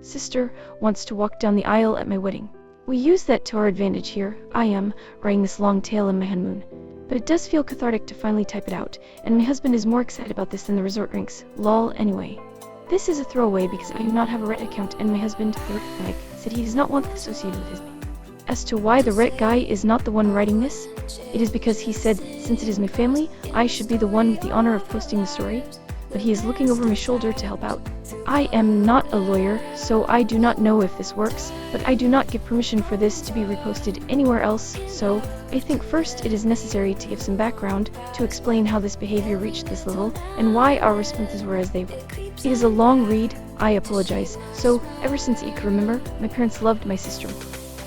sister wants to walk down the aisle at my wedding. We use that to our advantage here. I am writing this long tale in my honeymoon. But it does feel cathartic to finally type it out, and my husband is more excited about this than the resort drinks. Lol, anyway. This is a throwaway because I do not have a Reddit account, and my husband, the Reddit fanatic, said he does not want this associated with his name. As to why the Reddit guy is not the one writing this, it is because he said, since it is my family, I should be the one with the honor of posting the story, but he is looking over my shoulder to help out. I am not a lawyer, so I do not know if this works, but I do not give permission for this to be reposted anywhere else, so I think first it is necessary to give some background to explain how this behavior reached this level and why our responses were as they were. It is a long read, I apologize. So, ever since I could remember, my parents loved my sister.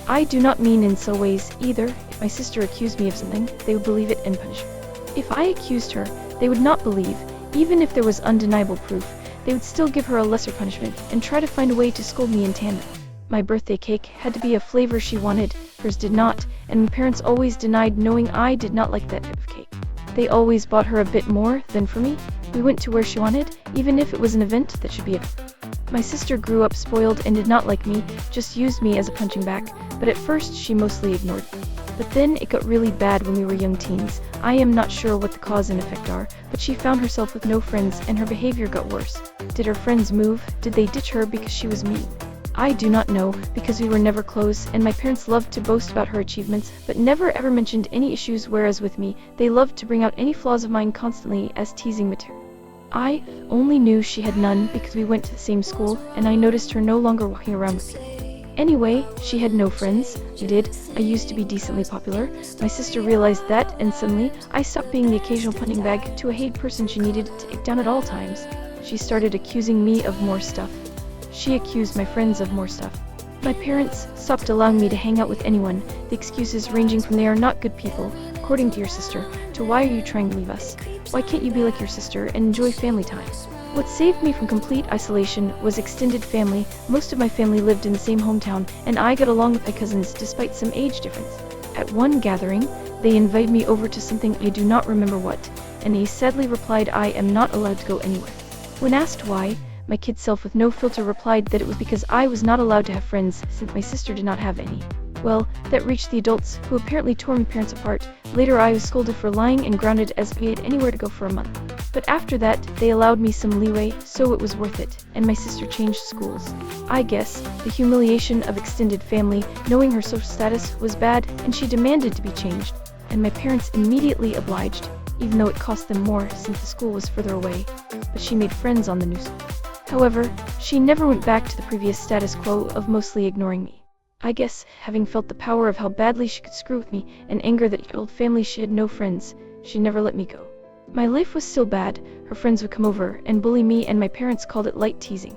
I do not mean in so ways either. If my sister accused me of something, they would believe it and punish her. If I accused her, they would not believe. Even if there was undeniable proof, they would still give her a lesser punishment and try to find a way to scold me in tandem. My birthday cake had to be a flavor she wanted, hers did not, and my parents always denied knowing I did not like that type of cake. They always bought her a bit more than for me. We went to where she wanted, even if it was an event that should be at. My sister grew up spoiled and did not like me, just used me as a punching bag, but at first she mostly ignored me. But then it got really bad when we were young teens. I am not sure what the cause and effect are, but she found herself with no friends and her behavior got worse. Did her friends move? Did they ditch her because she was mean? I do not know, because we were never close, and my parents loved to boast about her achievements, but never ever mentioned any issues, whereas with me, they loved to bring out any flaws of mine constantly as teasing material. I only knew she had none because we went to the same school, and I noticed her no longer walking around with me. Anyway, she had no friends. I did. I used to be decently popular. My sister realized that, and suddenly, I stopped being the occasional punching bag to a hated person she needed to take down at all times. She started accusing me of more stuff. She accused my friends of more stuff. My parents stopped allowing me to hang out with anyone, the excuses ranging from they are not good people, according to your sister, to why are you trying to leave us? Why can't you be like your sister and enjoy family time? What saved me from complete isolation was extended family. Most of my family lived in the same hometown, and I got along with my cousins despite some age difference. At one gathering, they invited me over to something I do not remember what, and they sadly replied I am not allowed to go anywhere. When asked why, my kid self with no filter replied that it was because I was not allowed to have friends since my sister did not have any. Well, that reached the adults, who apparently tore my parents apart. Later I was scolded for lying and grounded as I had anywhere to go for a month. But after that, they allowed me some leeway, so it was worth it, and my sister changed schools. I guess, the humiliation of extended family, knowing her social status, was bad, and she demanded to be changed, and my parents immediately obliged, even though it cost them more since the school was further away. But she made friends on the new school. However, she never went back to the previous status quo of mostly ignoring me. I guess, having felt the power of how badly she could screw with me, and anger that told family she had no friends, she never let me go. My life was still bad. Her friends would come over and bully me, and my parents called it light teasing.